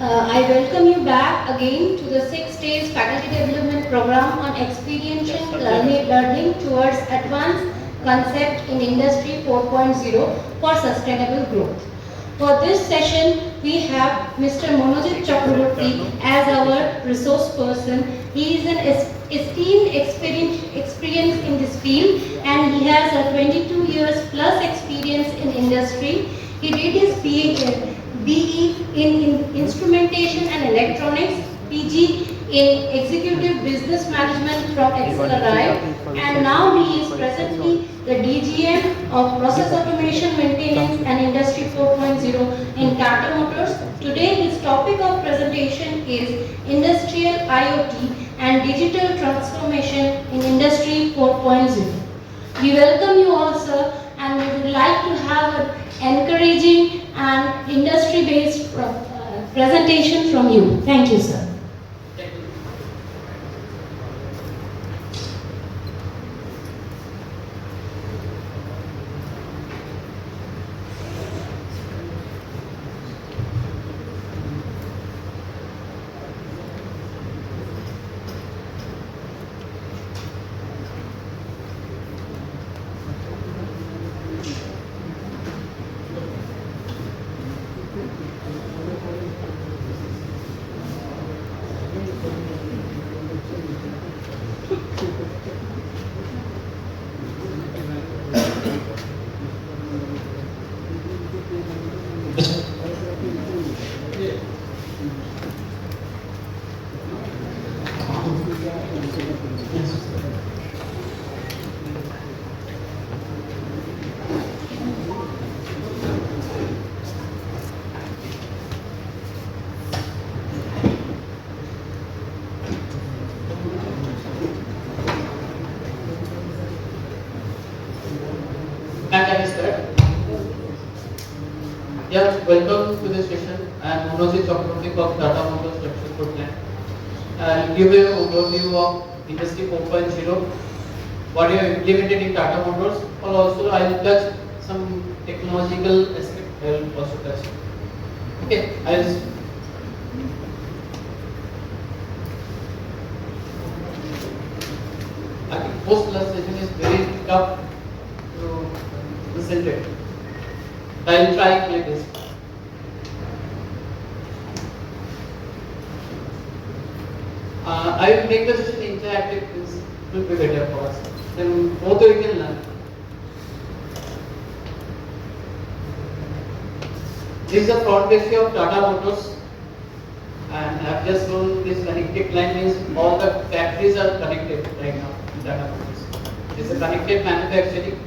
I welcome you back again to the 6 days faculty development program on experiential learning towards advanced concept in Industry 4.0 for sustainable growth. For this session, we have Mr. Monojit Chakroborty as our resource person. He is an esteemed experience in this field, and he has a 22 years plus experience in industry. He did his BE in Instrumentation and Electronics, PG in Executive Business Management from XLRI, and now he is presently the DGM of Process Automation, Maintenance and Industry 4.0 in Tata Motors. Today his topic of presentation is Industrial IoT and Digital Transformation in Industry 4.0. We welcome you all, sir, and we would like to have an encouraging and industry-based presentation from you. Thank you, sir. Yeah, welcome to this session. I am Monojit Chakroborty of Tata Motors Experiential plant. I'll give you an overview of Industry 4.0, what we have implemented in Tata Motors, or also I'll touch some technological aspect. I will also touch. Okay, I think post-class session is very tough to present it. I will try like this. I will make the session interactive. It will be better for us. Then both we can learn. This is the front page of Tata Motors, and I have just shown this connected line means all the factories are connected right now in Tata Motors. This is a connected manufacturing.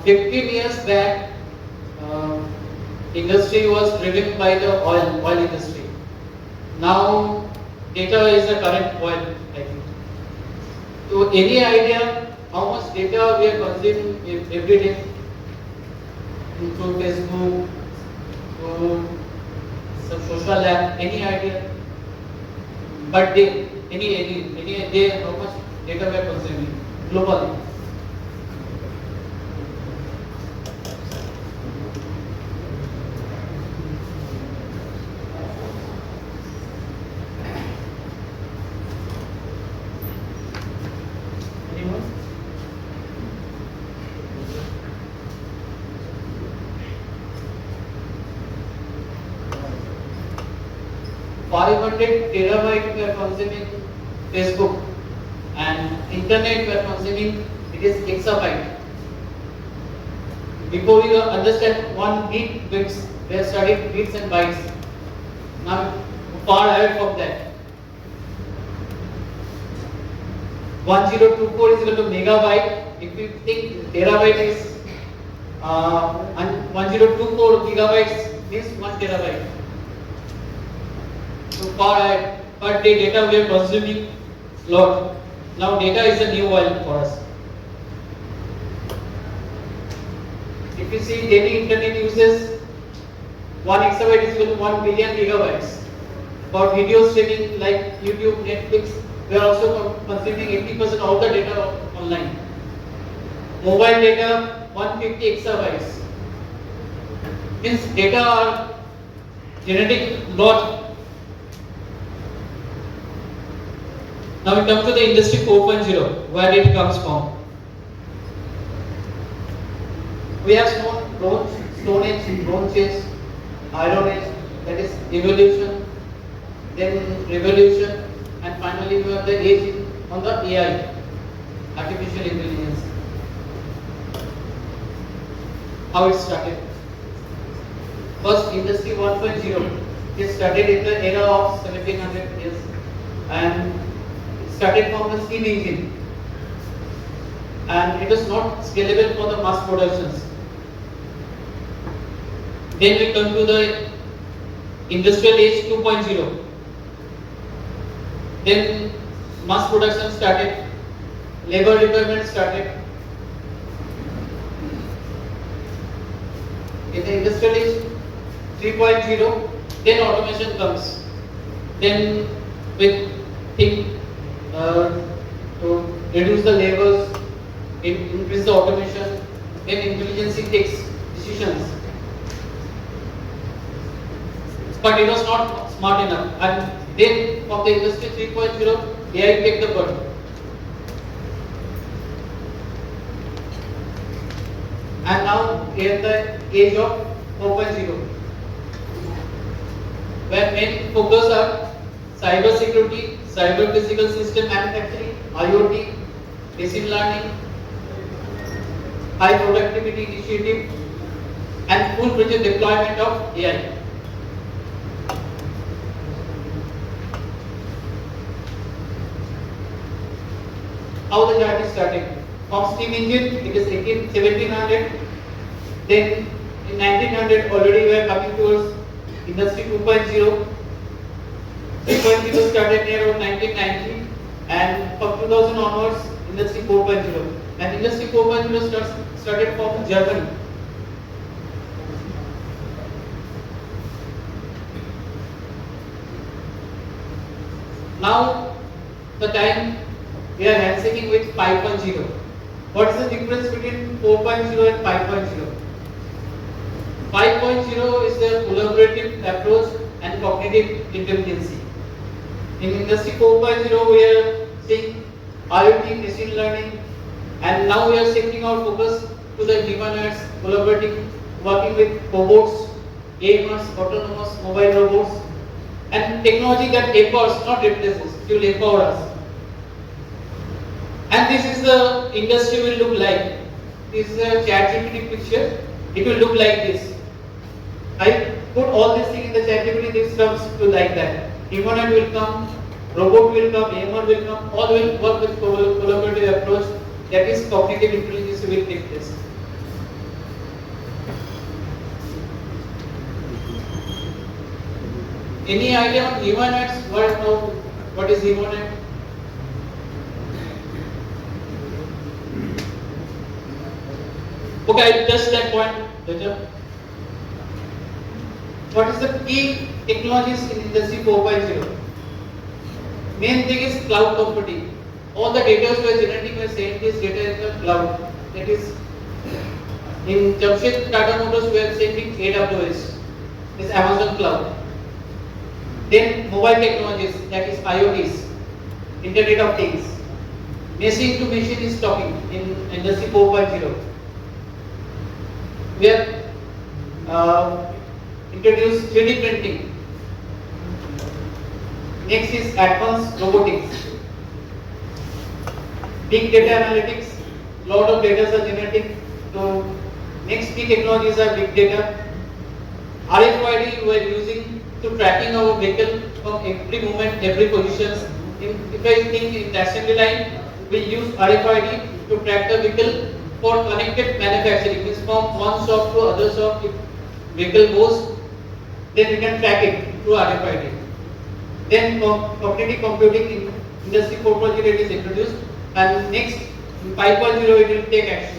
15 years back, industry was driven by the oil industry. Now, data is the current oil, I think. So, any idea how much data we are consuming every day? Through Facebook, through some social app, any idea? Per day, any day, how much data we are consuming globally? Anyone? 500 terabyte we are consuming Facebook, and internet we are consuming, it is exabyte. Before we understand 1 bits, we have studied bits and bytes. Now far ahead from that. 1024 is equal to megabyte. If you think terabyte is 1024 gigabytes means 1 terabyte. So far ahead, per day data we are consuming lot. Now data is a new oil for us. If you see daily internet uses, 1 exabyte is equal to 1 billion gigabytes. For video streaming like YouTube, Netflix, we are also consuming 80% of the data online. mobile data 150 exabytes. Means data are genetic lot. Now we come to the industry 4.0, where it comes from. We have Stone Age, Bronze Age, Iron Age, that is evolution, then revolution, and finally we have the age on the AI, artificial intelligence. How it started? First, industry 1.0. It started in the era of 1700 years, and it started from the steam engine, and it was not scalable for the mass productions. Then we come to the industrial age 2.0. Then mass production started, labor requirement started. In the industrial age 3.0, then automation comes. Then with think to reduce the labors, increase the automation, then intelligence takes decisions. But it was not smart enough, and then from the industry 3.0, AI take the bird. And now we are the age of 4.0, where main focus are cyber security, cyber physical system manufacturing, IoT, machine learning, high productivity initiative, and full-fledged deployment of AI. How the journey started? From steam engine, it is 1700. Then in 1900 already we are coming towards industry 2.0. 3.0 started near around 1990, and from 2000 onwards industry 4.0. And industry 4.0 started from Germany. Now the time we are handshaking with 5.0. What is the difference between 4.0 and 5.0? 5.0 is a collaborative approach and cognitive intelligence. In industry 4.0 we are seeing IoT, machine learning, and now we are shifting our focus to the humanoids, collaborating, working with robots, AMRs, autonomous mobile robots, and technology that empowers, not replaces, it will empower us. And this is the industry will look like. This is a ChatGPT picture. It will look like this. I put all these things in the ChatGPT. This comes to like that. Humanoid will come, robot will come, AMR will come. All will work with collaborative approach. That is cognitive intelligence will take place. Any idea on humanoids? What is humanoid? Okay, I'll touch that point later. What is the key technologies in industry 4.0? Main thing is cloud computing. All the data we are generating, we are sending this data in the cloud. That is, in Jamshedpur Tata Motors, we are sending AWS, this Amazon cloud. Then mobile technologies, that is IoTs, Internet of Things. Machine to machine is talking in industry 4.0. We have introduced 3D printing. Next is advanced robotics. Big data analytics, lot of data are generating. So next key technologies are big data. RFID we are using to tracking our vehicle from every moment, every positions. If I think in assembly line, we use RFID to track the vehicle. For connected manufacturing, means from one shop to other shop, if vehicle goes, then we can track it through RFID. Then cognitive computing in industry 4.0 it is introduced, and next in 5.0 it will take actions.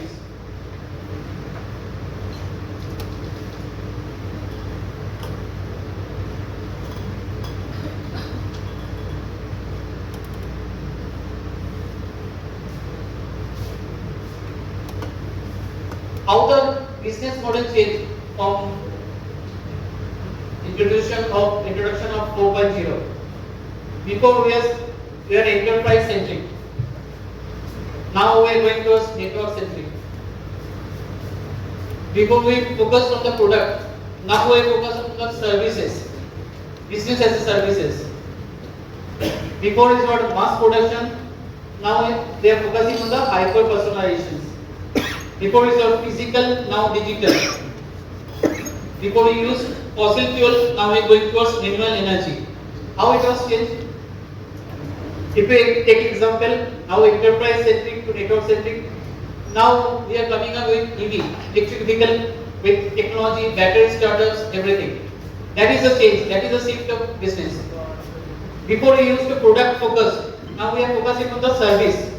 how the business model changed from introduction of 4.0. Before we are enterprise centric. Now we are going towards network centric. Before we focus on the product, now we focus on the services, business as a services. Before it was mass production, now they are focusing on the hyper personalizations. Before it was physical, now digital. Before we use fossil fuel, now we are going towards minimal energy. How it was changed? If we take example, now enterprise centric to network centric. Now we are coming up with EV, electric vehicle, with technology, battery startups, everything. That is a change. That is a shift of business. Before we used to product focus, now we are focusing on the service.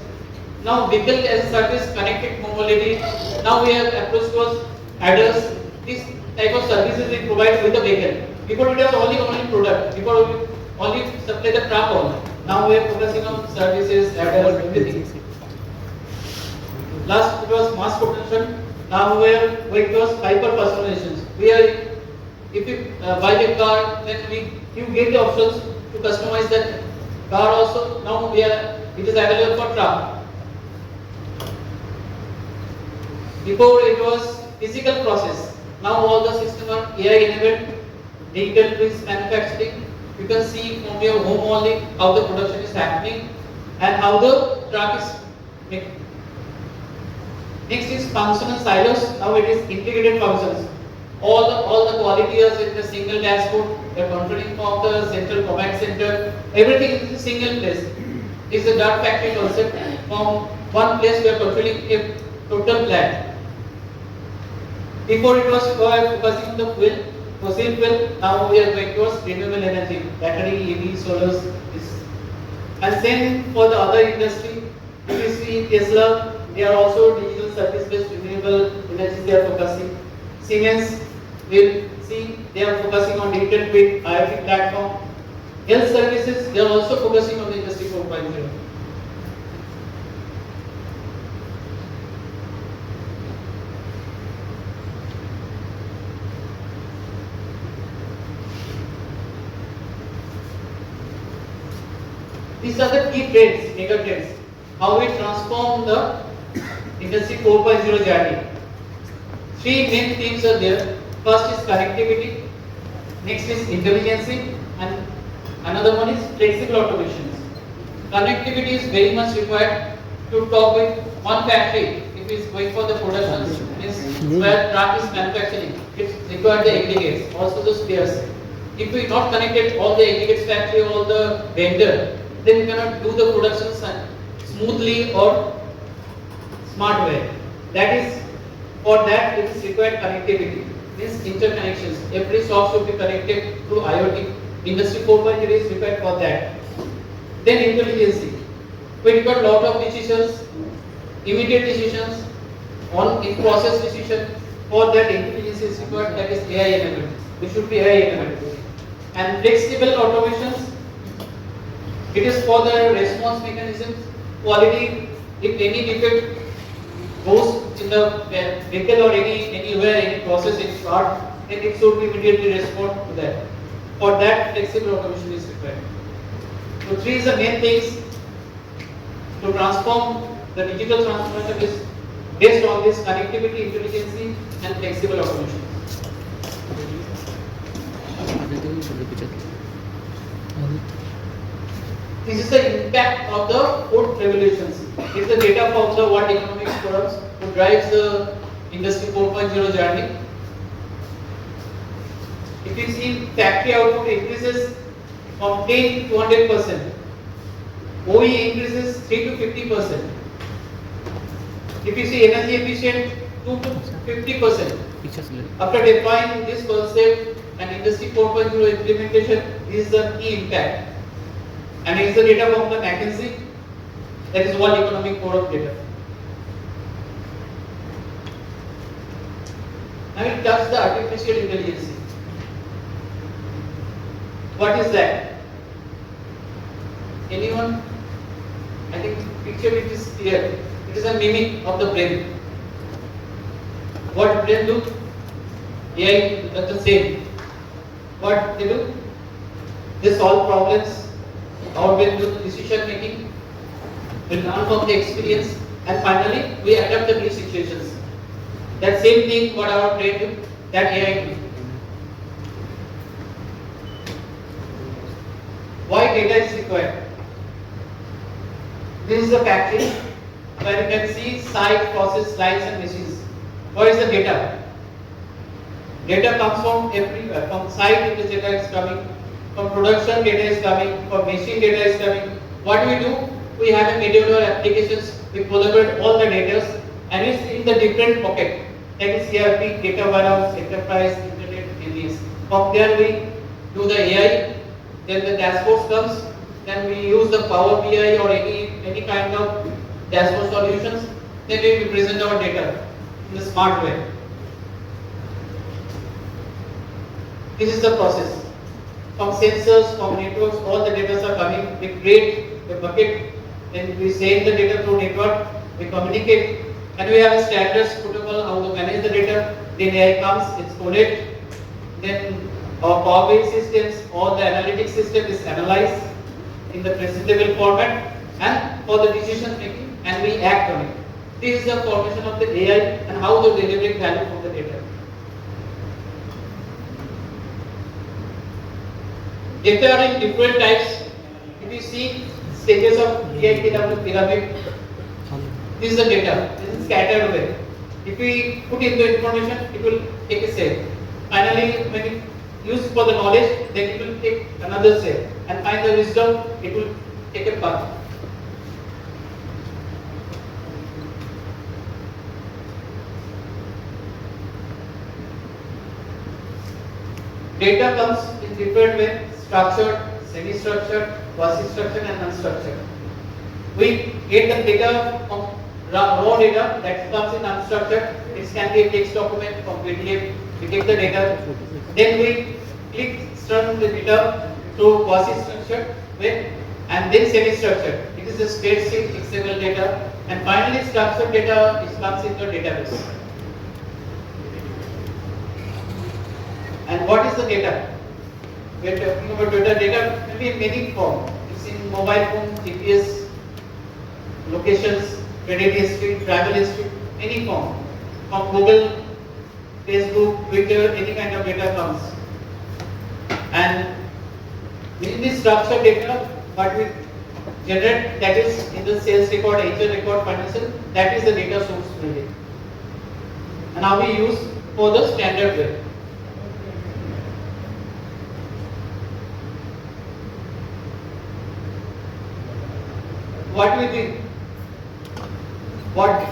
Now vehicle as a service, connected mobility. Now we have approached towards adders. This type of services we provide with the vehicle. Before it was only product. Before we only supply the truck only. Now we are focusing on services, adders, everything. Last it was mass production. Now we are going towards hyper personalizations. We are, if you buy a car, then you get the options to customize that car also. Now it is available for truck. Before it was physical process. Now all the systems are AI enabled, digital twins manufacturing. You can see from your home only how the production is happening and how the truck is made. Next is functional silos. Now it is integrated functions. All the quality is in the single dashboard. The controlling from the central command center. Everything is in a single place. It's a dark factory concept. From one place we are controlling a total plant. Before it was focusing on the fossil fuel. Now we are going towards renewable energy, battery, EV, solars. And same for the other industry. If you see Tesla, they are also digital service-based renewable energy they are focusing. Siemens, will see they are focusing on digital twin, IoT platform. Health services, they are also focusing on the industry 4.0. These are the key trends, mega trends. How we transform the industry 4.0 journey. Three main themes are there. First is connectivity, next is intelligence, and another one is flexible automations. Connectivity is very much required to talk with one factory. If it is going for the production, means where truck is manufacturing, it requires the aggregates, also the spares. If we not connected all the aggregates factory, all the vendor, then we cannot do the production smoothly or smart way. That is, for that it is required connectivity, means interconnections. Every shop should be connected through IoT. Industry 4.0 is required for that. Then intelligence. We require lot of decisions, immediate decisions, on in process decision. For that intelligence is required, that is AI enabled. It should be AI enabled. And flexible automations. It is for the response mechanisms, quality. If any defect goes in the vehicle or anywhere, any process in part, then it should be immediately respond to that. For that, flexible automation is required. So three is the main things to transform the digital transformation is based on this connectivity, intelligence, and flexible automation. This is the impact of the fourth revolutions. It is the data from the World Economic Forums who drives the Industry 4.0 journey. If you see factory output increases from 10 to 100%, OE increases 3 to 50%. If you see energy efficient, 2 to 50%. After deploying this concept and Industry 4.0 implementation, this is the key impact. And it is the data from the McKinsey, that is World Economic Forum data. Now we touch the artificial intelligence. What is that? Anyone? I think picture it is clear. It is a mimic of the brain. What brain do? AI does the same. What they do? They solve problems. Our brain do the decision making. We learn from the experience, and finally we adapt the new situations. That same thing what our brain do, that AI do. Why data is required? This is a factory where you can see site, process, lines and machines. What is the data? Data comes from everywhere. From site, the data is coming. From production, data is coming. From machine, data is coming. What do? We have a middleware applications. We collaborate all the data and it's in the different pocket. That is ERP, data warehouse, enterprise, internet, MES. From there we do the AI. Then the dashboard comes. Then we use the Power BI or any kind of dashboard solutions. Then we present our data in a smart way. This is the process. From sensors, from networks, all the data are coming. We create a bucket, then we send the data through network, we communicate, and we have a standards protocol how to manage the data. Then AI comes, it's coded. Then our Power BI systems, all the analytics system is analyzed in the presentable format and for the decision making, and we act on it. This is the formation of the AI and how to deliver value from the data. Data are in different types. If you see stages of AICTE pyramid, this is the data. This is scattered away. If we put in the information, it will take a shape. Finally, when it used for the knowledge, then it will take another shape. And find the wisdom, it will take a path. Data comes in different ways: structured, semi-structured, quasi-structured and unstructured. We get the data from raw data that comes in unstructured. It can be a text document from PDF. We get the data. Then we turn the data to quasi-structured way, and then semi-structured. It is a spreadsheet, XML data, and finally structured data comes into a database. And what is the data? We are talking about data. Data can be in many forms. It's in mobile phone, GPS, locations, credit history, travel history, any form. From Google, Facebook, Twitter, any kind of data comes. And in this structured data, what we generate, that is in the sales record, HR record, financial, that is the data source really. And now we use for the standard way. What we do? What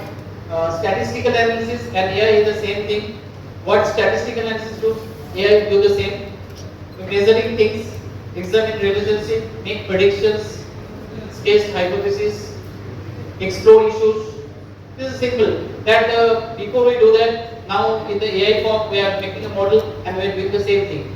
statistical analysis and AI is the same thing. What statistical analysis do? AI do the same. Measuring things, examine relationship, make predictions, test hypotheses, explore issues. This is simple. That before we do that, now in the AI form we are making a model and we are doing the same thing.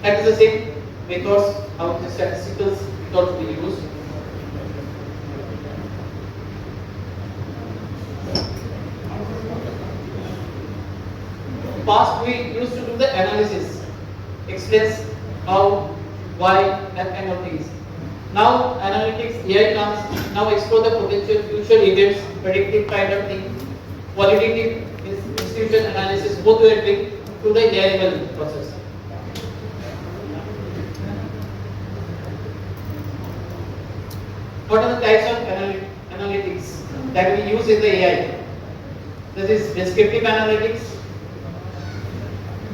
That is the same methods how the statistical methods we use. Past we used to do the analysis, explains how, why, that kind of things. Now analytics, AI comes, now explore the potential future events, predictive kind of thing, qualitative institution analysis, both we are doing through the AI level process. What are the types of analytics that we use in the AI? This is descriptive analytics,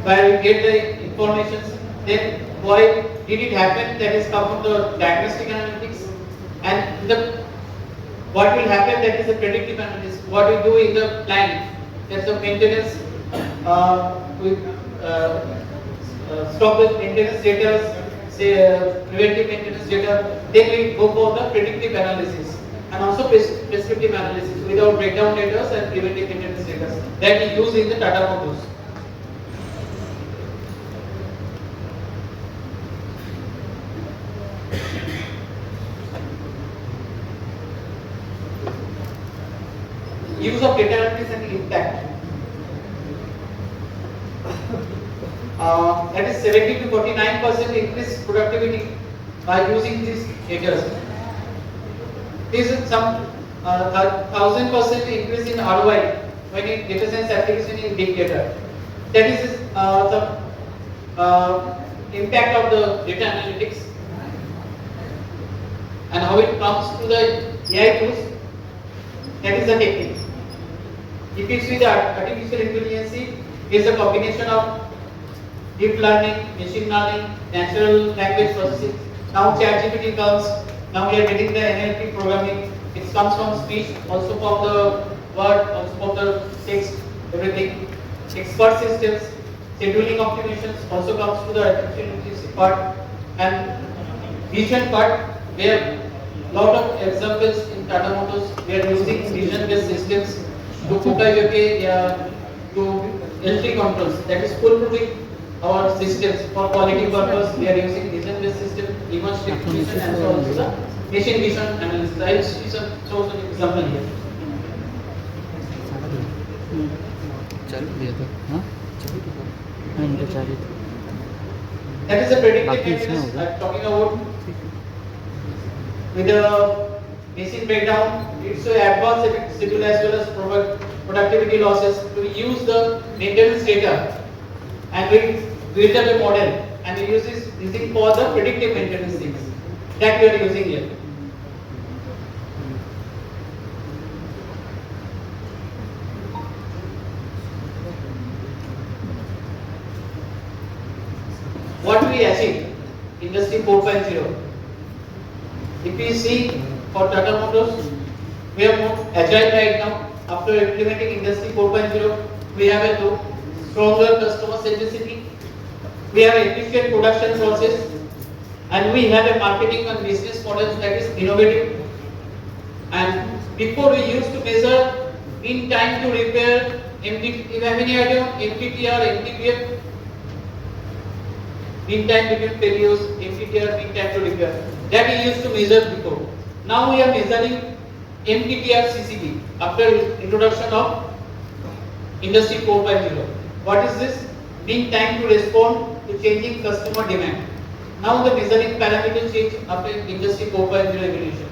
where we get the information, then why did it happen, that is come from the diagnostic analytics, and what will happen, that is the predictive analytics, what we do in the plant, that's the maintenance, we stop the maintenance data, say preventive maintenance data, then we go for the predictive analysis and also prescriptive analysis without breakdown data and preventive maintenance data that we use in the Tata models. of data analytics and impact. That is 70 to 49% increase productivity by using these data. This is some 1000% increase in ROI when in data science application in big data. That is the impact of the data analytics and how it comes to the AI tools. That is the technique. If you see the artificial intelligence is a combination of deep learning, machine learning, natural language processing. Now ChatGPT comes. Now we are getting the NLP programming. It comes from speech, also from the word, also from the text, everything. Expert systems, scheduling optimizations also comes to the artificial intelligence part, and vision part. Where lot of examples in Tata Motors, we are using vision-based systems to to entry controls. That is foolproofing our systems for quality purpose. We are using vision-based system, image recognition, and so on. The machine vision analysis. I will see some show some example here. That is a predictive maintenance I'm talking about. With the machine breakdown, it's an advanced schedule as well as productivity losses. To use the maintenance data and we build up a model and we use this using for the predictive maintenance things that we are using here. What we achieve Industry 4.0. If we see for Tata Motors, we are more agile right now. After implementing Industry 4.0, we have a stronger customer centricity. We have efficient production process, and we have a marketing and business model that is innovative. And before we used to measure mean time to repair, MT, you have any idea MTTR, MTBF? Mean time between failures, MTTR, mean time to repair. That we used to measure before. Now we are measuring MTTR CCD after introduction of Industry 4.0. What is this? Mean time to respond to changing customer demand. Now the measuring parameter change after Industry 4.0 evolution.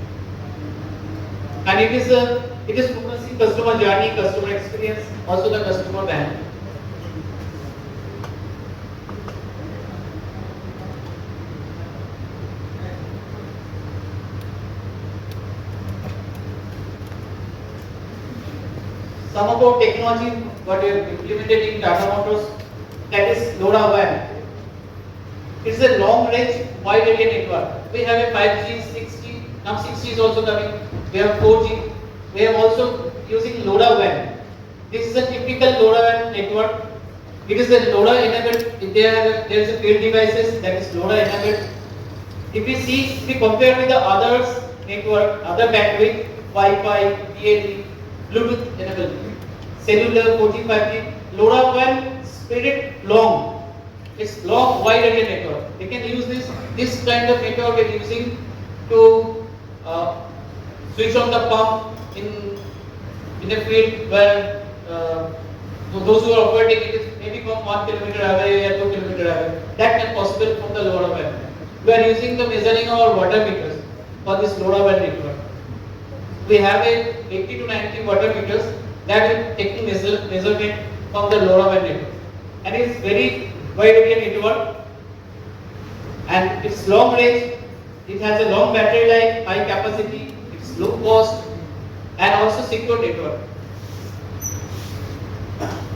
And it is focusing customer journey, customer experience, also the customer value. Some about technology what we have implemented in Tata Motors, that is LoRaWAN. It's a long range wide area network. We have a 5G, 6G, now 6G is also coming. We have 4G. We are also using LoRaWAN. This is a typical LoRaWAN network. It is a LoRa enabled. There is a field devices that is LoRa enabled. If we see, if we compare with the others network, other bandwidth, Wi-Fi, BLE, Bluetooth enabled, cellular, 4G, 5G, LoRaWAN spread it long. It's long wide area network. We can use this kind of network we are using to switch on the pump in a field where those who are operating it is maybe from 1 kilometer away or 2 kilometer away. That can possible from the LoRaWAN. We are using the measuring our water meters for this LoRaWAN network. We have a 80 to 90 water meters that is taking measurement from the LoRaWAN network, and it's very wide area network, and it's long range. It has a long battery life, high capacity, it's low cost, and also secure network.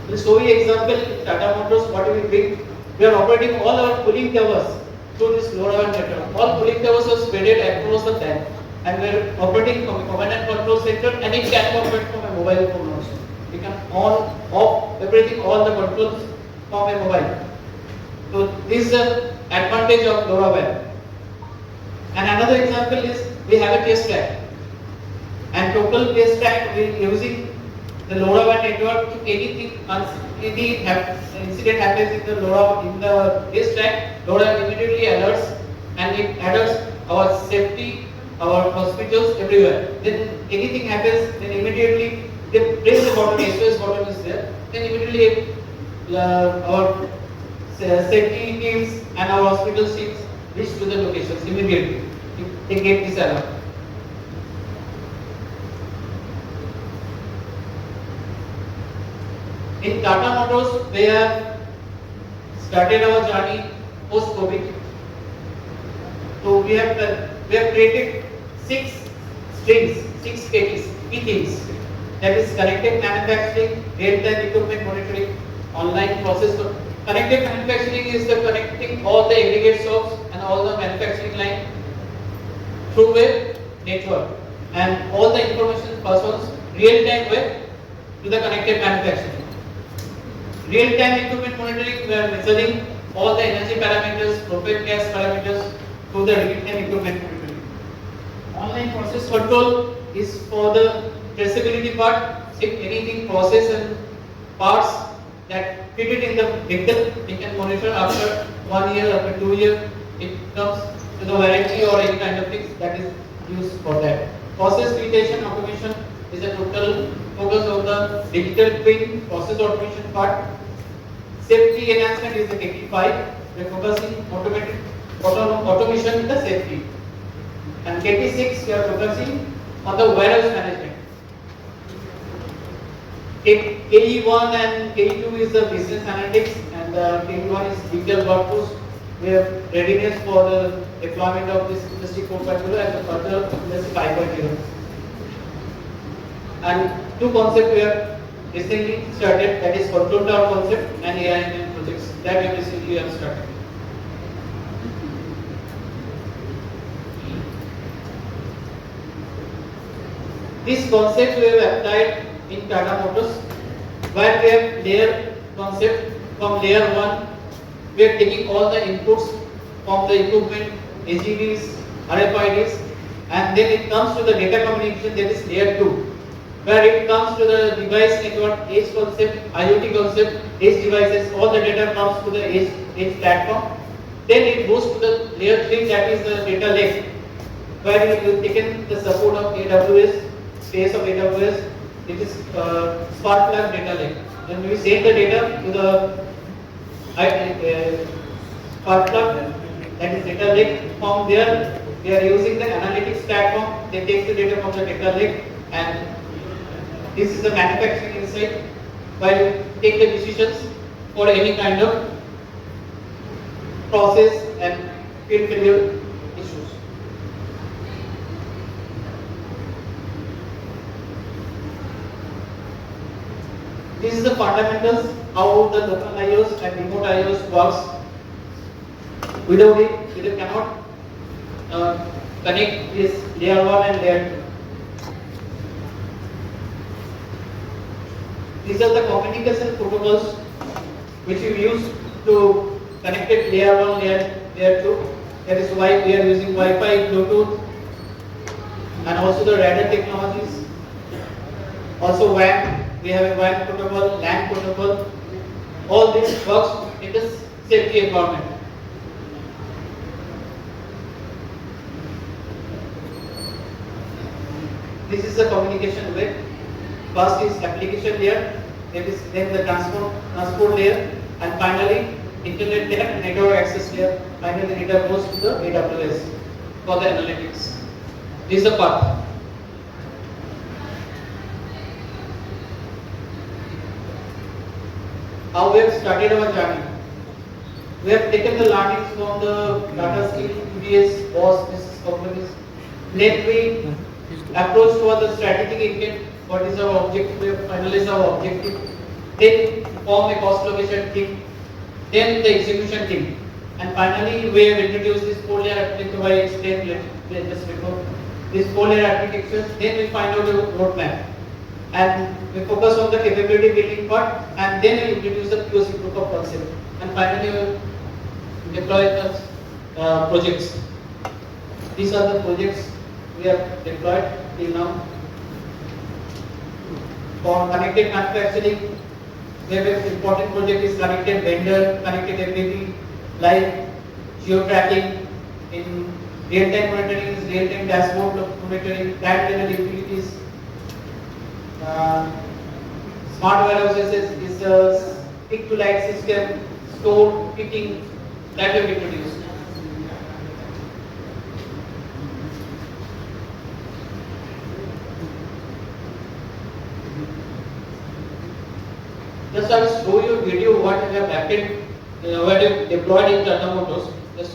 We'll show you example in Tata Motors what we bring. We are operating all our cooling towers through this LoRaWAN network. All cooling towers are spread across the tank, and we are operating from a command and control center, and it can operate from a mobile phone also. We can on, off, everything, all the controls from a mobile. So this is the advantage of LoRaWAN. And another example is we have a test track, and total test track we are using the LoRaWAN network. If anything, any incident happens in the LoRa in the test track, LoRa immediately alerts, and it alerts our safety, our hospitals everywhere. Then anything happens, then immediately they press the button, SOS button is there, then immediately our safety teams and our hospital teams reach to the locations immediately. They get this alert. In Tata Motors, we have started our journey post-COVID. So we have created 6 strings, 6 key themes. That is connected manufacturing, real-time equipment monitoring, online process. Connected manufacturing is the connecting all the aggregate shops and all the manufacturing line through web network, and all the information passes real-time web to the connected manufacturing. Real-time equipment monitoring, we are measuring all the energy parameters, propane gas parameters through the real-time equipment monitoring. Online process control is for the traceability part. If anything process and parts that fitted in the vehicle, we can monitor after 1 year, after 2 years, it comes to the warranty or any kind of fix that is used for that. Process limitation automation is a total focus on the digital twin process automation part. Safety enhancement is the KT5. We are focusing automation in the safety. And KT6 we are focusing on the warehouse management. KE1 and KE2 is the business analytics, and KE1 is digital workforce. We have readiness for the deployment of this Industry 4.0 and the further Industry 5.0. And 2 concepts we have recently started, that is control tower concept and AI projects that we recently have started. This concept we have applied in Tata Motors, where we have layer concept. From layer 1, we are taking all the inputs from the equipment, AGVs, RFIDs, and then it comes to the data communication, that is layer 2, where it comes to the device network, edge concept, IoT concept, edge devices, all the data comes to the edge platform. Then it goes to the layer 3, that is the data lake, where we have taken the support of AWS, space of AWS, it is Spark data lake. Then we send the data to the Spark that is data lake. From there, we are using the analytics platform. They take the data from the data lake, and this is the manufacturing insight, where we take the decisions for any kind of process and field failure issues. This is the fundamentals how the local IOs and remote IOs works. Without it, we cannot connect this layer 1 and layer 2. These are the communication protocols which we use to connect it layer 1, layer 2. That is why we are using Wi-Fi, Bluetooth, and also the radar technologies. Also WAN, we have a WAN protocol, LAN protocol. All this works in the safety environment. This is the communication web. First is application layer, then the transport layer, and finally internet layer and network access layer. Finally data goes to the AWS for the analytics. This is the path. How we have started our journey. We have taken the learnings from the Tata Steel, TVS, Bosch, business companies. Then we approach toward the strategic intent. What is our objective? We have finalized our objective. Then form a cost allocation team. Then the execution team. And finally, we have introduced this 4-layer architecture I explained just before. This 4-layer architecture. Then we find out the roadmap. And we focus on the capability building part, and then we introduce the POC, proof of concept, and finally we deploy the projects. These are the projects we have deployed till now. For connected manufacturing, we have an important project is connected vendor, connected everything, like geo-tracking, in real-time monitoring is real-time dashboard monitoring, plant level utilities. Uh, Smart warehouses is a pick to light system, store picking that we have introduced. Just I will show you a video what I have happened, what I have deployed in Tata Motors. Just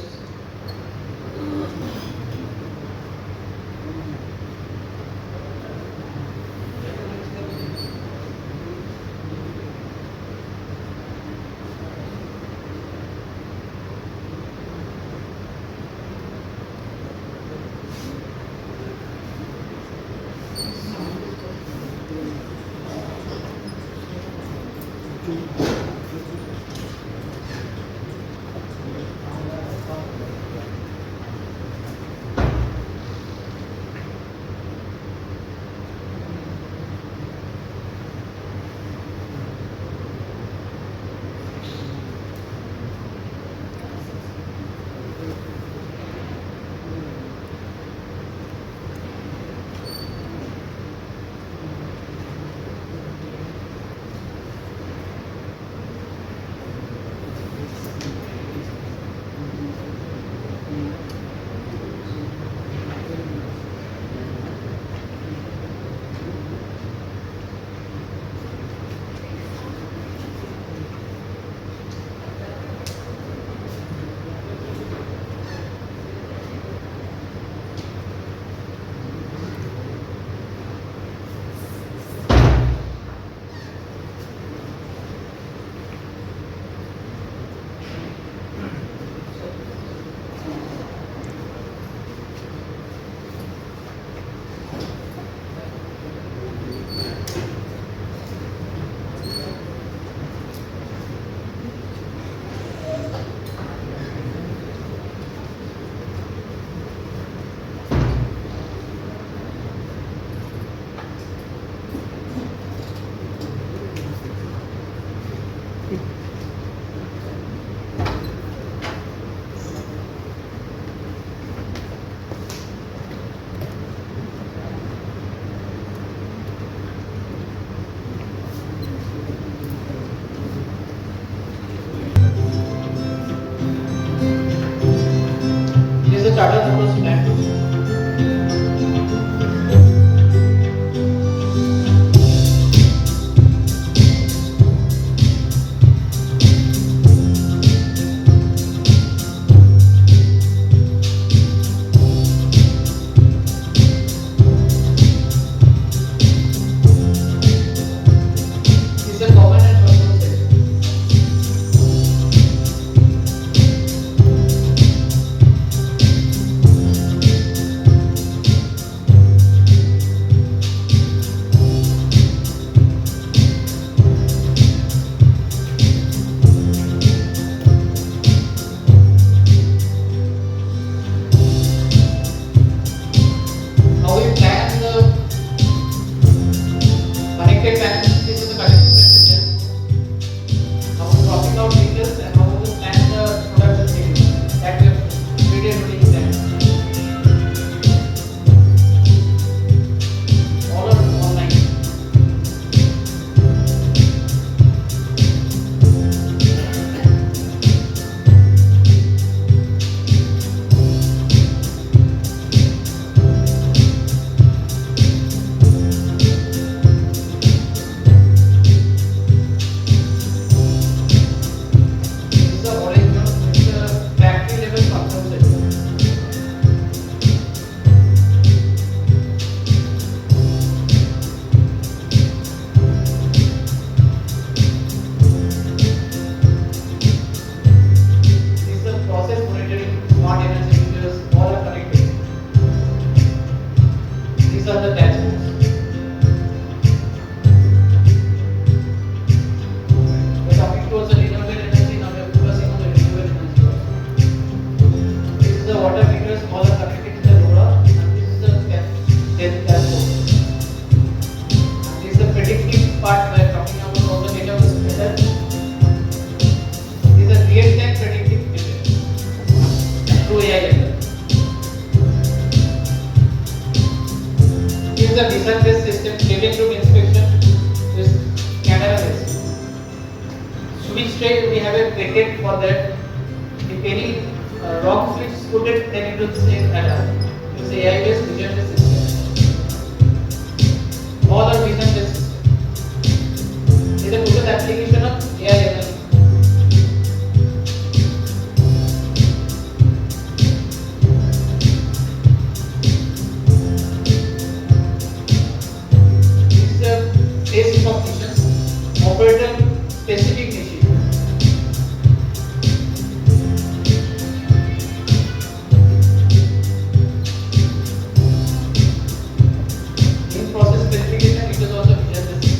this is a Tata Motors plant. This is a command and control center. cricket for that. If any wrong switch is put it, then it will say alert. It will say AI-based vision-based system. All are vision-based system. It is a total application of AI/ML. This is a phase recognition, operator specific machine. In process specification, it is also vision-based.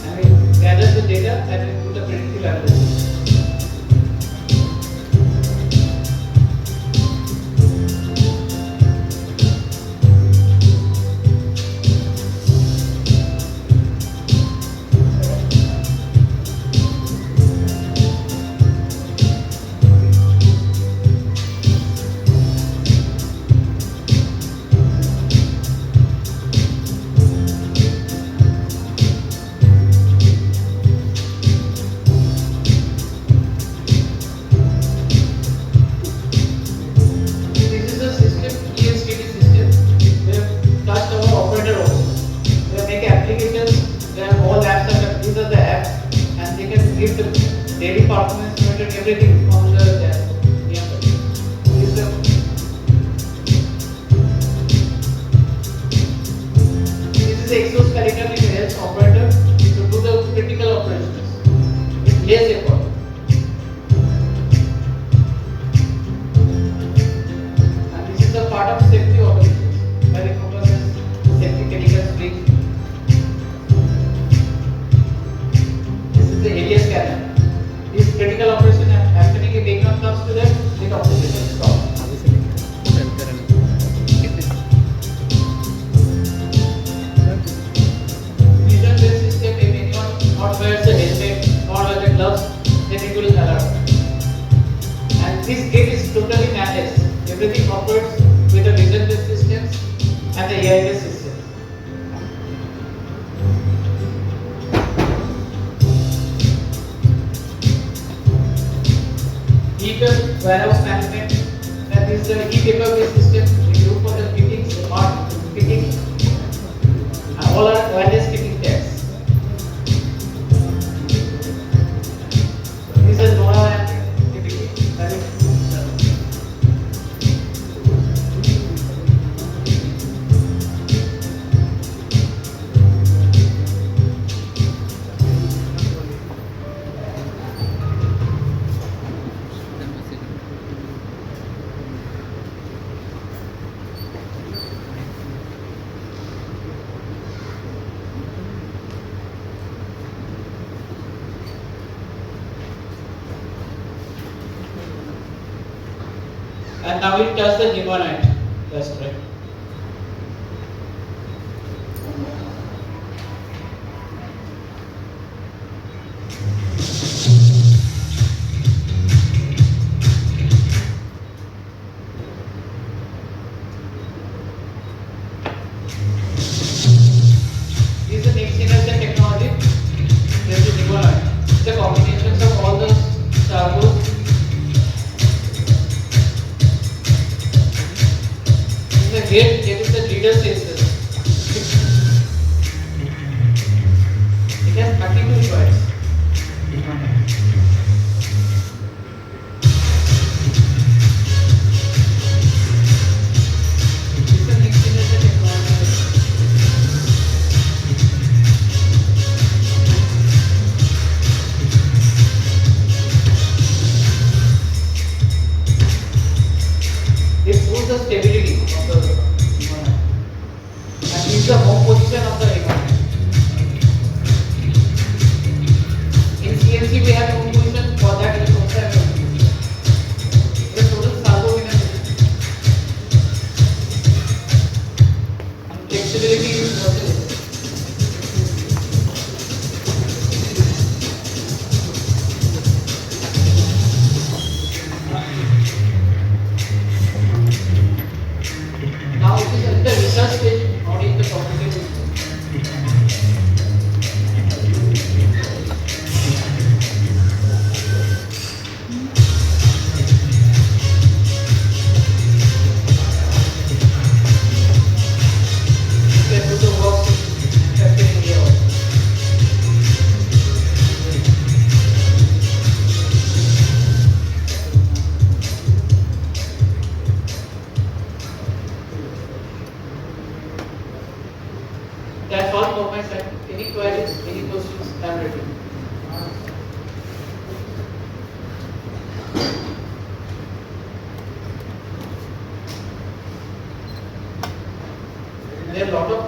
And it gathers the data and it do the predictive analysis. This is a system, ESTD system. We have touched our operator also. We have make applications where all apps are, these are the apps, and they can give the daily performance measure everything from the dashboard. This is the exoskeleton, it helps operator to do the critical operations with less effort. And this is a part of safety operations, where it focuses safety chemical switch. This is the area scanner. This critical operation happening if anyone comes to them, it operation stop. Vision-based system, if anyone not wears the helmet or wear the gloves, then it will alert. And this gate is totally managed. Everything operates with the vision-based systems and the AI-based systems. E-paper warehouse management, and this is the e-paper-based system we do for the picking, smart picking, and all are wireless picking tags. This is Nora and picking. That is and now it does the humanoid. That's correct. This is the next generation technology. This is humanoid. It's a combination of all the servos. It is the leader sensor. It has 32 joints. This is the next generation technology. It proves the stability of the human.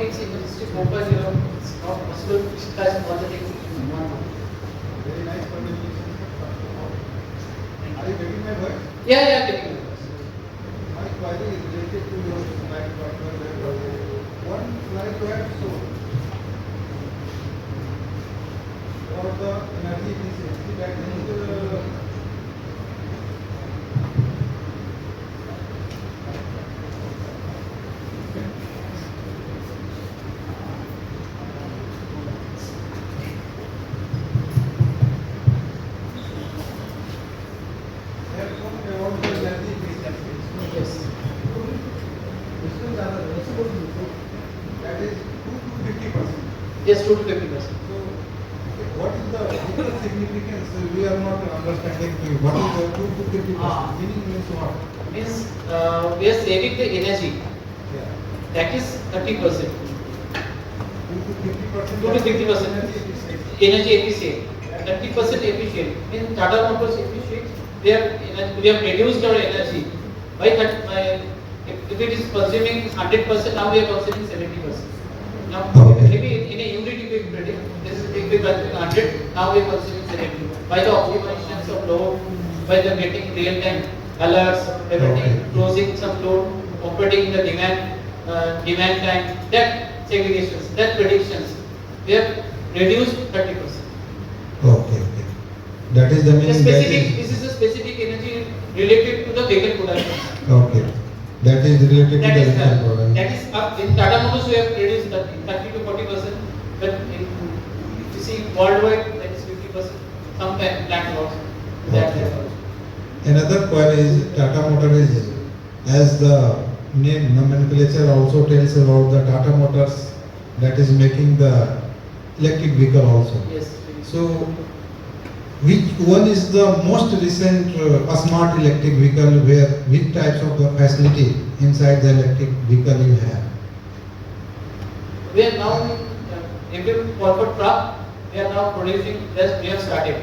things in Industry 4.0, it's not possible to discuss all the things in one month. Very nice presentation. Are you getting my voice? Yeah, getting it. My query is related to your slide what you have one slide you have shown for the energy efficiency that is they have shown about the energy efficiency. Yes. That is 2 to 50%. Yes, 2 to 50%. So, what is the legal significance? We are not understanding. What is the 2 to 50%? Meaning means what? Means we are saving the energy. Yeah. That is 30%. 2 to 50%. 2 to 50% energy efficient. 30% efficient. In Tata Motors efficient, we have reduced our energy by that. If it is consuming 100%, now we are consuming 70%. Now Okay. maybe in a unit if we predict this is if we consuming 100, now we are consuming 70. By the optimizations of load, by the getting real time alerts, everything, Okay. closing some load, operating the demand time, that segregations, that predictions, we have reduced 30%. Okay. That is the The meaning. specific, this is a specific energy related to the vehicle production. Okay. That is related to That the is vehicle product. that is up in Tata Motors we have reduced 30 to 40%, but if you see worldwide that is 50%. Sometimes plant loss. That Okay. level. Another query is Tata Motor is, as the name nomenclature also tells about the Tata Motors that is making the electric vehicle also. Yes. So, which one is the most recent smart electric vehicle where which types of the facility inside the electric vehicle you have? We are now every corporate truck we are now producing. Yes, we have started.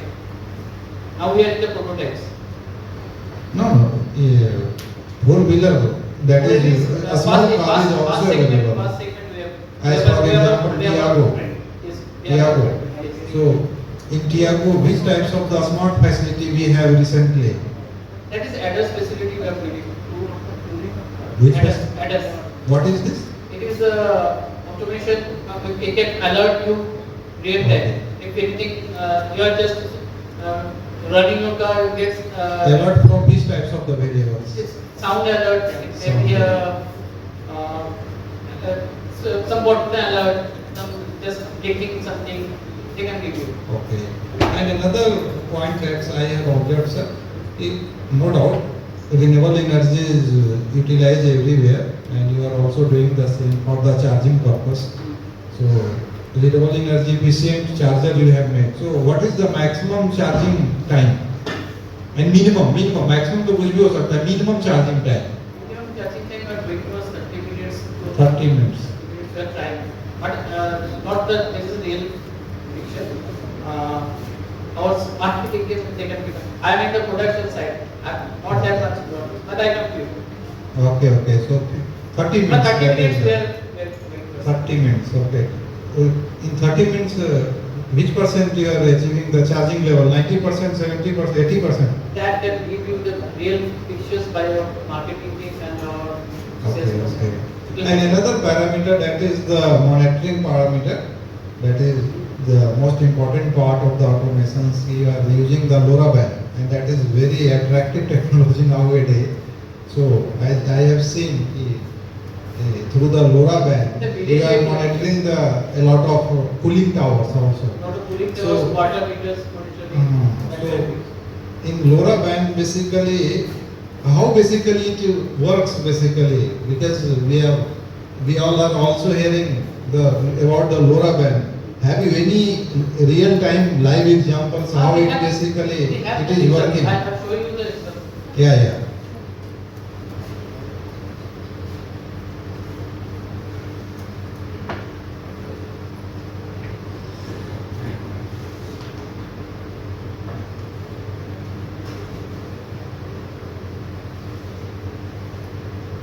Now we are in the prototypes. No, four-wheeler that is a small car is also available. Bus segment we have. As for example, Tiago. Yes. Tiago. Yes. So, in Tiago, which types of the smart facility we have recently? That is ADAS facility we are building. Which ADAS, one? ADAS. What is this? It is automation. It can alert you real time. If anything, you are just running your car, it gets Alert from which types of the variables? it's sound alert. It can Sound be alert. some button alert. Some just clicking something. They can give you. Okay. And another point that I have observed, sir, no doubt, renewable energy is utilized everywhere, and you are also doing the same for the charging purpose. So, renewable energy efficient charger you have made. So, what is the maximum charging time? And minimum, maximum तो कुछ भी हो सकता है, minimum charging time. Minimum charging time are doing was 30 minutes. To 30 minutes. We are trying, but not the this is real picture. Our smart meter they can be. I am in the production side. I'm not that much involved, but I can give. Okay. So, 30 minutes. But 30 that minutes is, we are 30 minutes, okay. In 30 minutes, which percent you are achieving the charging level? 90%, 70%, 80%? that can give you the real pictures by your marketing team and our Okay. salesperson. And another parameter that is the monitoring parameter, that is the most important part of the automations. You are using the LoRaWAN, and that is very attractive technology nowadays. So I have seen through the LoRaWAN, you are monitoring a lot of cooling towers also. Not a cooling So- towers, water meters monitoring. So in LoRaWAN, basically, how basically it works basically, because we all are also hearing about the LoRaWAN. Have you any real time live examples how We it have- basically we have it the is result. working? I am showing you the result. Yeah.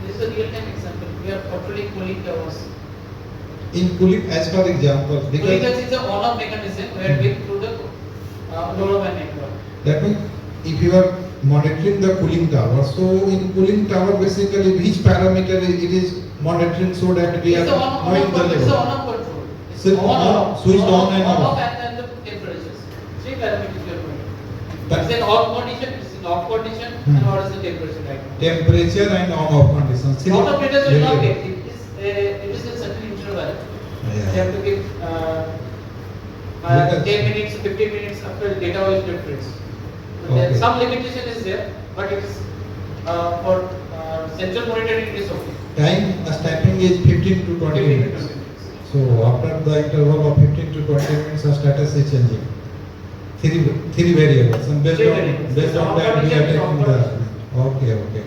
This is a real time example. We are controlling cooling towers. in cooling, as for example, Cooling because is the on-off mechanism where we through the LoRaWAN network. that means if you are monitoring the cooling tower, so in cooling tower basically which parameter it is monitoring so that we are It's the knowing the It's the level. on-off control. It's So on off, switched on and off off. and then the temperatures. Three parameters you are going. But- It's an off condition, it's an off condition, Hmm. and what is the temperature right now? Temperature and on-off conditions. Lot of data will not Very- get. It is a certain interval. You Yeah. have to give Because- 10 minutes, 15 minutes after data will difference. Okay. Some limitation is there, but it is for central monitoring it is okay. Time stepping is 15 to 20 15 to minutes. 20 minutes. So after the interval of 15 to 20 minutes, the status is changing. Three variables, and based Three on variables. based on It's that we are on taking the. Okay.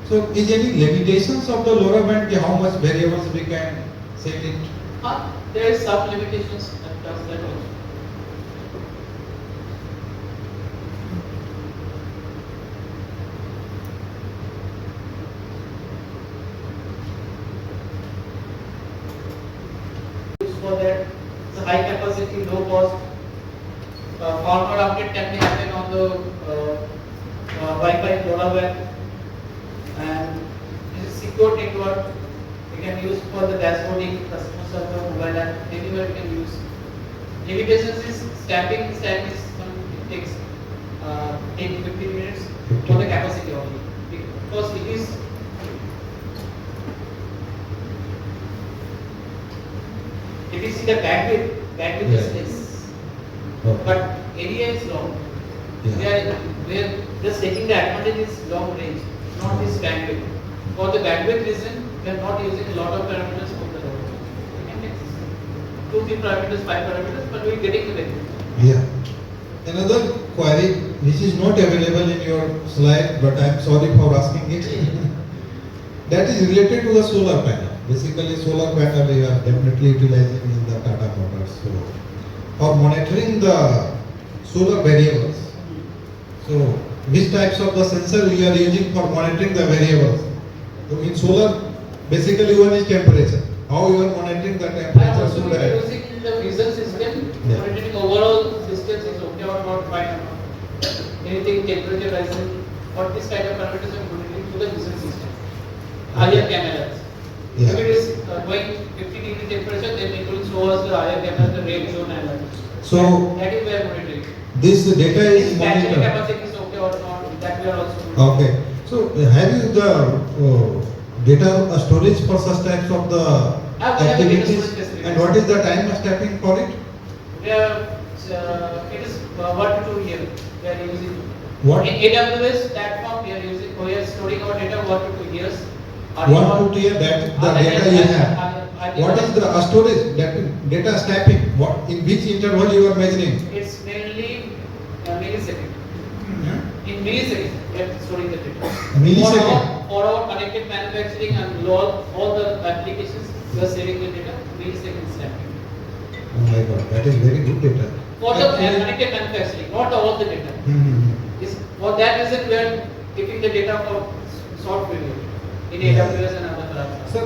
So is any limitations of the LoRaWAN? How much variables we can set it? There is some limitations that does that also. For that, it's a high capacity, low cost. Forward update can be happen on the Wi-Fi LoRaWAN, and this is secure network. We can use for the dashboarding, customer server, mobile app, anywhere we can use. Limitations is stamping is it takes 10 to 15 minutes for the capacity only, because it is if you see the bandwidth is Yeah. less, Okay. but area is long. Yeah. We are just taking the advantage is long range, not this bandwidth. For the bandwidth reason, we are not using a lot of parameters for the road. We can take 2, 3 parameters, 5 parameters, but we are getting the benefit. Yeah. Another query which is not available in your slide, but I am sorry for asking it. That is related to the solar panel. Basically, solar panel we are definitely utilizing in the Tata Motors. So, for monitoring the solar variables, so which types of the sensor you are using for monitoring the variables? So in solar, basically one is temperature. How you are monitoring the And temperature also so we are that using the vision system, Yeah. monitoring overall distance is okay or not fine or not. Anything temperature rising, or this kind of parameters are monitoring through the vision system. Higher cameras. Yeah. If it is going 50-degree temperature, then it will show us the higher camera, the red zone and So that is where monitoring. this data is This battery monitored. capacity is okay or not, that we are also monitoring. Okay. So have you the data storage for such types of the We have a data activities? storage facility. And what is the time stepping for it? We are, it is 1 to 2 years we are using. What? In AWS platform, we are storing our data 1 to 2 years. 1 to 2 year that the data you have. What is the storage that data stepping? What in which interval you are measuring? It's mainly millisecond. Yeah. In milliseconds, we are storing the data. Millisecond. For our connected manufacturing and all the applications, we are saving the data milliseconds stamping. Oh my God, that is very good data. For the Actually- connected manufacturing, not all the data. Mhm. Is for that reason we are keeping the data for short period in Yeah. AWS and other platforms. Sir,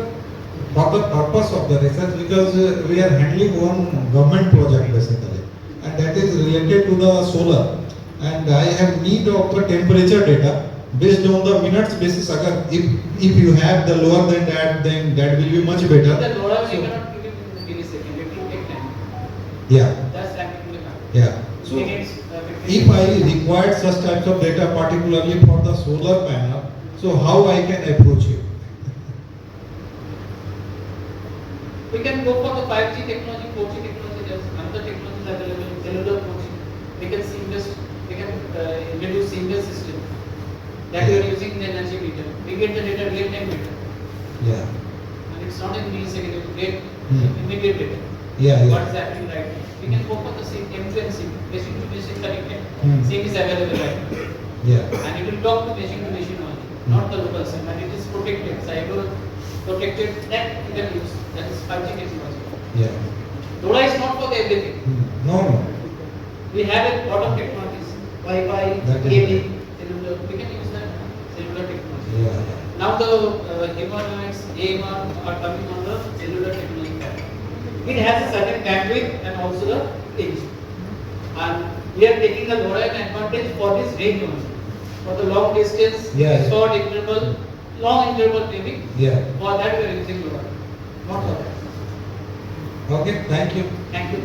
for the purpose of the research, because we are handling one government project basically, and that is related to the solar, and I have need of the temperature data based on the minutes basis. Agar if you have the lower than that, then that will be much better. The LoRa we So- cannot give it in the millisecond. It will take time. Yeah, That's stamping will happen. yeah. So Minutes, 15 if I required such types of data, particularly for the solar panel, so how I can approach you? we can go for the 5G technology, 4G technology. There's another technologies available, cellular 4G. We can introduce seamless system that we are using in the energy meter. We get the data real time data, Yeah, and it's not in millisecond. We get Hmm. immediate data. yeah, What yeah. is happening right now? We can go for the same end-to-end SIM, machine to machine connected. Hmm. SIM is available right now, Yeah, and it will talk to machine only, not the local SIM, and it is protected, cyber protected. That you can use. That is 5G technology. yeah. LoRa is not for the everything. No, no. We have a lot of technologies, Wi-Fi, That is cable, right. cellular. We can use that cellular technology. Yeah, yeah. Now the humanoids, AMR are coming on the cellular technology platform. It has a certain bandwidth and also the age. And we are taking the LoRaWAN advantage for this range only. For the long distance, Yeah. short interval, long interval maybe. Yeah. For that we are using LoRaWAN. Not for that. Okay, thank you. Thank you.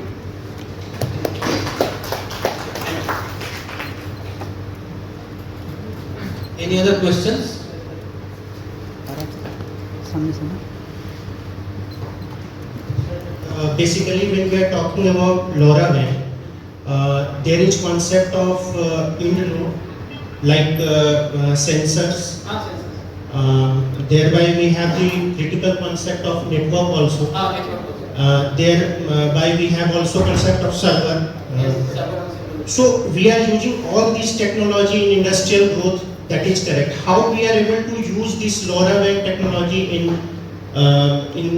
Any other questions? Basically, when we are talking about LoRaWAN, there is concept of in-node like sensors. Thereby we have the critical concept of network also. Network also. Thereby we have also concept of server. Yes, server also. So we are using all this technology in industrial growth. That is correct. How we are able to use this LoRaWAN technology in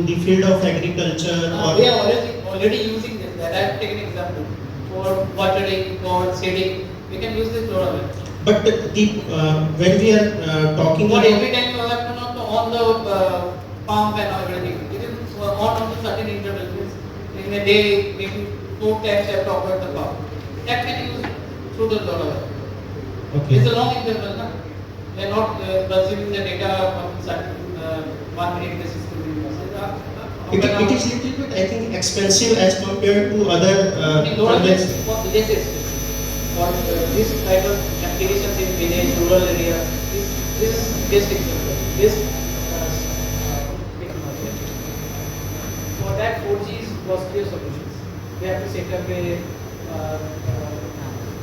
the field of agriculture or We are already using this. That I have taken example for watering, for seeding. We can use this LoRaWAN. but when we are talking For about every time you have to not on the pump and everything. It is on the certain intervals. In a day, maybe 4 times you have to operate the pump. That can use through the LoRaWAN. okay. It's a long interval, na? We are not consuming the data on certain 1 minute basis to be used. It is little bit, I think, expensive as compared to other LoRaWAN is conventional. for less expensive. For this type of applications in village, rural area, this is best example. Best technology. For that, 4G is costlier solutions. We have to set up a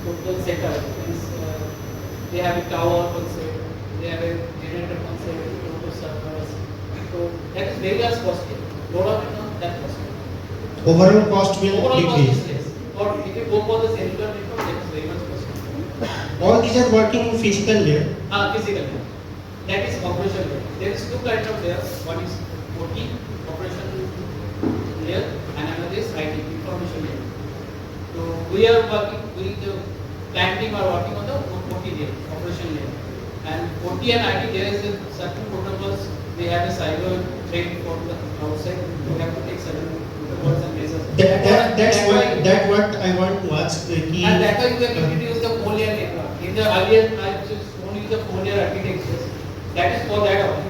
total setup. Means, they have a tower concept, they have a generator concept, total servers. So that is very less costly. LoRaWAN is not that costly. Overall cost will Overall cost decrease. is less. Or if you go for the cellular network, that is very much costly. All these are working in physical layer. Physical layer. That is operational layer. There is two kinds of layers. One is OT, operational layer, and another is IT, information layer. So we are working, the client team are working on the OT layer, operational layer. And OT and IT, there is a certain protocols. They have a cyber threat for the outside. We have to take certain protocols and measures. That's what I want to ask. And that way we have introduced the 4-layer network. In the earlier, I just only the 4-layer architectures. That is for that only.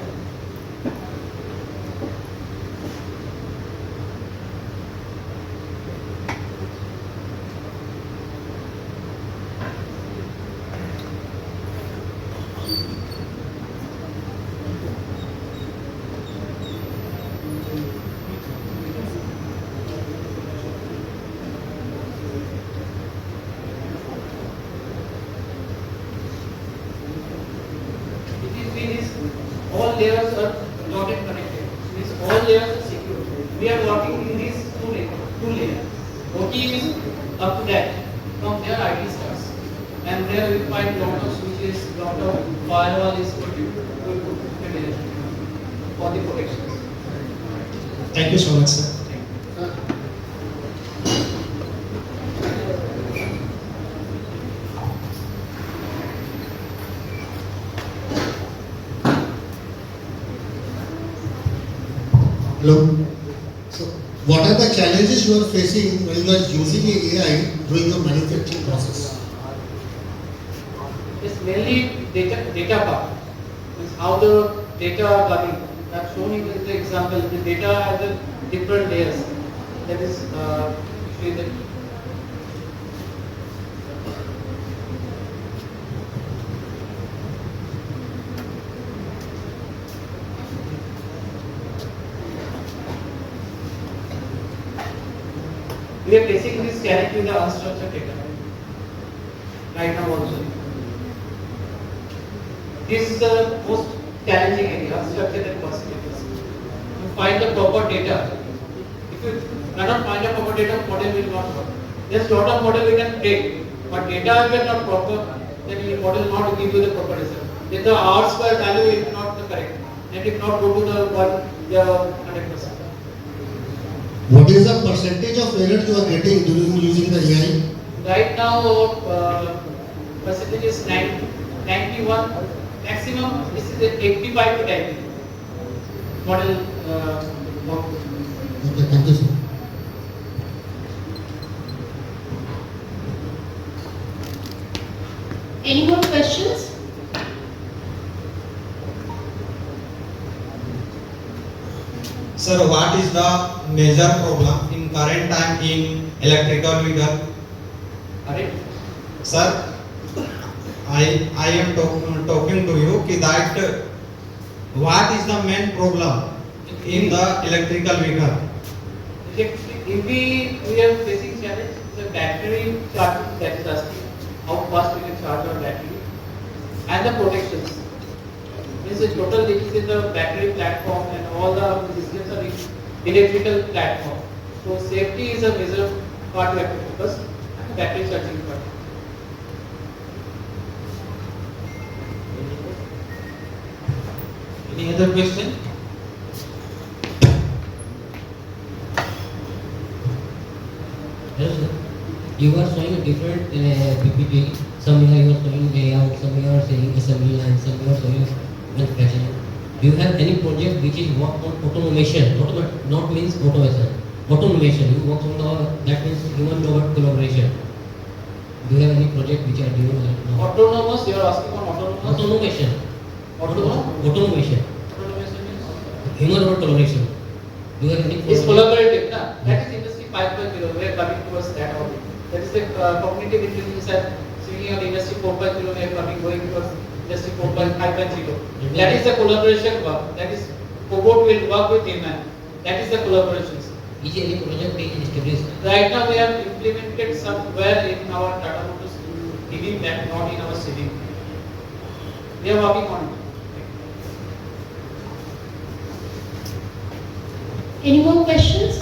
All layers are not connected. Means all layers are secure. We are working in these two layers. OT is up to that. From there IT starts. And there we find lot of switches, lot of firewall is for the protections. Thank you so much, sir. Hello. So, what are the challenges you are facing when you are using AI during the manufacturing process? It's mainly data part. Means how the data are coming. I have shown you the example. The data has a different layers. That is actually the we are facing this challenge with the unstructured data right now also. This is the most challenging area, unstructured and quantitative. To find the proper data. If you cannot find a proper data, model will not work. There's lot of model we can take, but data if not proper, then your model will not give you the proper result. Then the R square value is not the correct, and if not go to the 100%. What is the percentage of error you are getting during using the AI? Right now, percentage is 91. Maximum is 85 to 90. Model. Okay, thank you, sir. Sir, what is the major problem in current time in electrical vehicle? Correct? Sir, I am talking to you that what is the main problem in the electrical vehicle? If we are facing challenge, the battery charging, that is asking how fast we can charge our battery, and the protections. Means the total this is the battery platform and all the systems are in electrical platform. So safety is a major part we have to focus, and battery charging part. Any other question? Hello sir, you are showing a different PPT. Somewhere you are showing layout, somewhere you are saying assembly line, somewhere you are showing manufacturing. Do you have any project which is work on automation? Not means automation. Automation. You work on that means human robot collaboration. Do you have any project which are doing right now? Autonomous, you are asking on autonomous? Automation. Automation Automation. means? Human robot collaboration. Do you have any It's project? collaborative, na? That is industry 5.0. We are coming towards that only. That is the cognitive intelligence and speaking of industry 4.0, we are going towards industry 4.5.0. That is the collaboration work. That is robot will work with human. That is the collaborations. Is any project being established? Right now we have implemented somewhere in our Tata Motors EV plant, not in our city. We are working on it. Any more questions?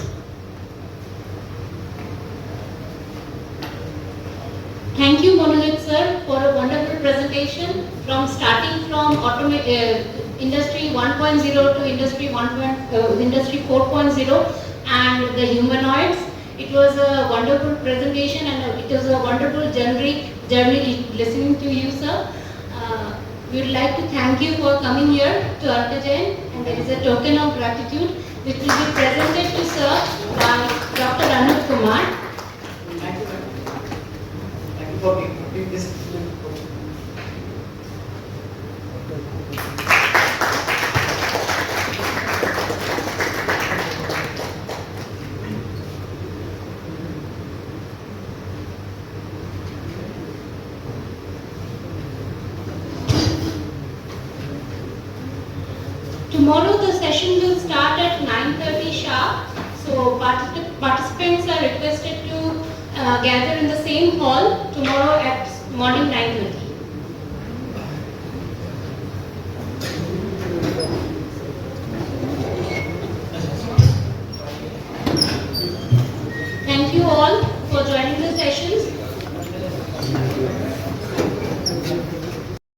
Thank you, Monojit sir, for a wonderful presentation starting from industry 1.0 to industry 4.0 and the humanoids. It was a wonderful presentation and it was a wonderful journey listening to you, sir. We would like to thank you for coming here to Artajan, and there is a token of gratitude which will be presented to sir by Dr. Anup Kumar. Thank you, ma'am. Thank you for giving this. Tomorrow the session will start at 9:30 sharp. So participants are requested to gather in the same hall tomorrow at morning 9:30. Thank you all for joining the